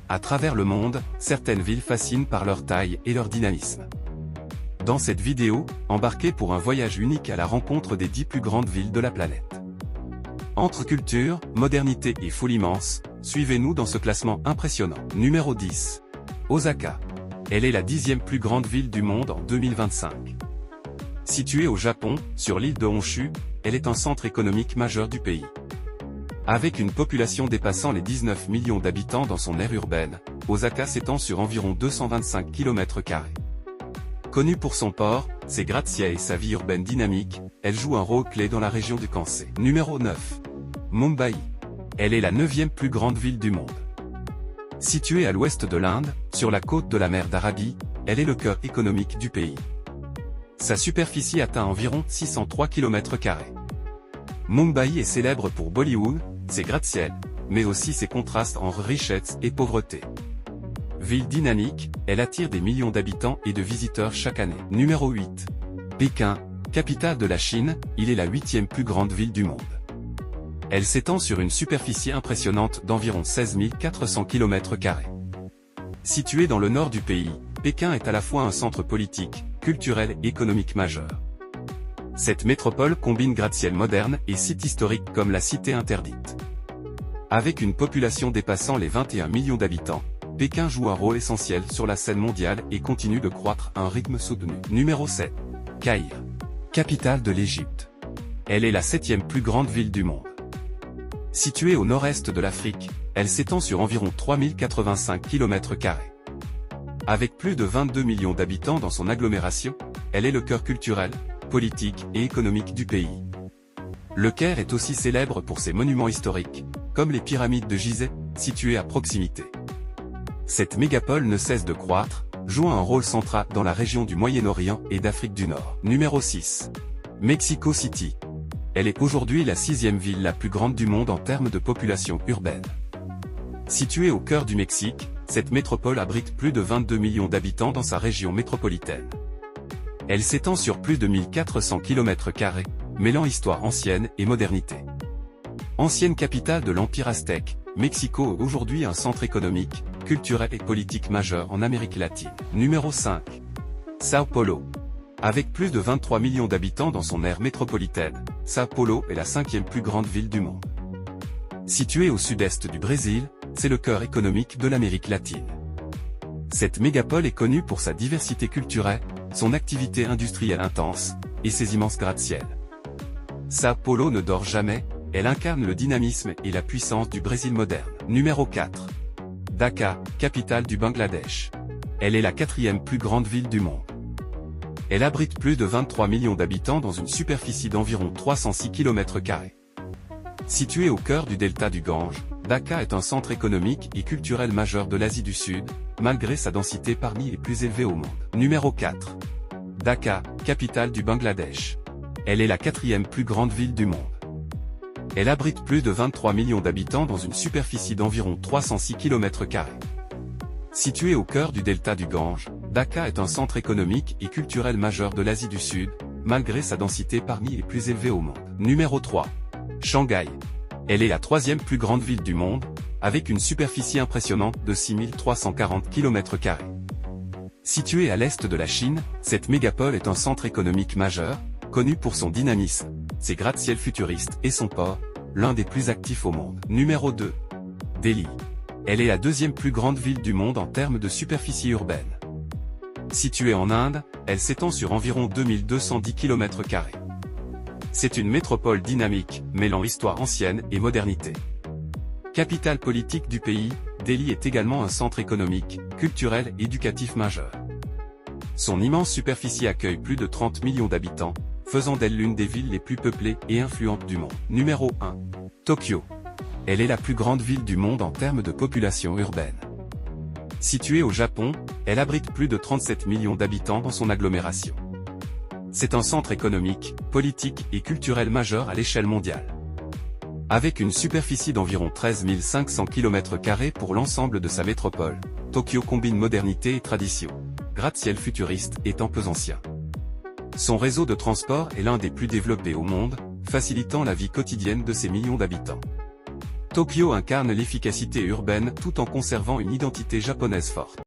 À travers le monde, certaines villes fascinent par leur taille et leur dynamisme. Dans cette vidéo, embarquez pour un voyage unique à la rencontre des 10 plus grandes villes de la planète. Entre culture, modernité et foule immense, suivez-nous dans ce classement impressionnant. Numéro 10. Osaka. Elle est la 10e plus grande ville du monde en 2025. Située au Japon, sur l'île de Honshu, elle est un centre économique majeur du pays. Avec une population dépassant les 19 millions d'habitants dans son aire urbaine, Osaka s'étend sur environ 225 km². Connue pour son port, ses gratte-ciels et sa vie urbaine dynamique, elle joue un rôle clé dans la région du Kansai. Numéro 9. Mumbai. Elle est la 9e plus grande ville du monde. Située à l'ouest de l'Inde, sur la côte de la mer d'Arabie, elle est le cœur économique du pays. Sa superficie atteint environ 603 km². Mumbai est célèbre pour Bollywood, ses gratte-ciels, mais aussi ses contrastes entre richesse et pauvreté. Ville dynamique, elle attire des millions d'habitants et de visiteurs chaque année. Numéro 8. Pékin, capitale de la Chine, il est la 8e plus grande ville du monde. Elle s'étend sur une superficie impressionnante d'environ 16 400 km². Située dans le nord du pays, Pékin est à la fois un centre politique, culturel et économique majeur. Cette métropole combine gratte-ciel moderne et sites historiques comme la Cité interdite. Avec une population dépassant les 21 millions d'habitants, Pékin joue un rôle essentiel sur la scène mondiale et continue de croître à un rythme soutenu. Numéro 7. Caïre. Capitale de l'Égypte. Elle est la 7e plus grande ville du monde. Située au nord-est de l'Afrique, elle s'étend sur environ 3085 km². Avec plus de 22 millions d'habitants dans son agglomération, elle est le cœur culturel, politique et économique du pays. Le Caire est aussi célèbre pour ses monuments historiques, comme les pyramides de Gizeh, situées à proximité. Cette mégapole ne cesse de croître, jouant un rôle central dans la région du Moyen-Orient et d'Afrique du Nord. Numéro 6. Mexico City. Elle est aujourd'hui la 6e ville la plus grande du monde en termes de population urbaine. Située au cœur du Mexique, cette métropole abrite plus de 22 millions d'habitants dans sa région métropolitaine. Elle s'étend sur plus de 1400 km², mêlant histoire ancienne et modernité. Ancienne capitale de l'Empire aztèque, Mexico est aujourd'hui un centre économique, culturel et politique majeur en Amérique latine. Numéro 5. São Paulo. Avec plus de 23 millions d'habitants dans son aire métropolitaine, São Paulo est la 5e plus grande ville du monde. Située au sud-est du Brésil, c'est le cœur économique de l'Amérique latine. Cette mégapole est connue pour sa diversité culturelle, son activité industrielle intense, et ses immenses gratte-ciels. São Paulo ne dort jamais, elle incarne le dynamisme et la puissance du Brésil moderne. Numéro 4. Dhaka, capitale du Bangladesh. Elle est la 4e plus grande ville du monde. Elle abrite plus de 23 millions d'habitants dans une superficie d'environ 306 km². Située au cœur du delta du Gange, Dhaka est un centre économique et culturel majeur de l'Asie du Sud, malgré sa densité parmi les plus élevées au monde. Numéro 4. Dhaka, capitale du Bangladesh. Elle est la 4e plus grande ville du monde. Elle abrite plus de 23 millions d'habitants dans une superficie d'environ 306 km². Située au cœur du delta du Gange, Dhaka est un centre économique et culturel majeur de l'Asie du Sud, malgré sa densité parmi les plus élevées au monde. Numéro 3. Shanghai. Elle est la 3e plus grande ville du monde, avec une superficie impressionnante de 6340 km². Située à l'est de la Chine, cette mégapole est un centre économique majeur, connu pour son dynamisme, ses gratte-ciels futuristes et son port, l'un des plus actifs au monde. Numéro 2. Delhi. Elle est la 2e plus grande ville du monde en termes de superficie urbaine. Située en Inde, elle s'étend sur environ 2210 km². C'est une métropole dynamique, mêlant histoire ancienne et modernité. Capitale politique du pays, Delhi est également un centre économique, culturel et éducatif majeur. Son immense superficie accueille plus de 30 millions d'habitants, faisant d'elle l'une des villes les plus peuplées et influentes du monde. Numéro 1. Tokyo. Elle est la plus grande ville du monde en termes de population urbaine. Située au Japon, elle abrite plus de 37 millions d'habitants dans son agglomération. C'est un centre économique, politique et culturel majeur à l'échelle mondiale. Avec une superficie d'environ 13 500 km² pour l'ensemble de sa métropole, Tokyo combine modernité et tradition, gratte-ciel futuriste et temples anciens. Son réseau de transport est l'un des plus développés au monde, facilitant la vie quotidienne de ses millions d'habitants. Tokyo incarne l'efficacité urbaine tout en conservant une identité japonaise forte.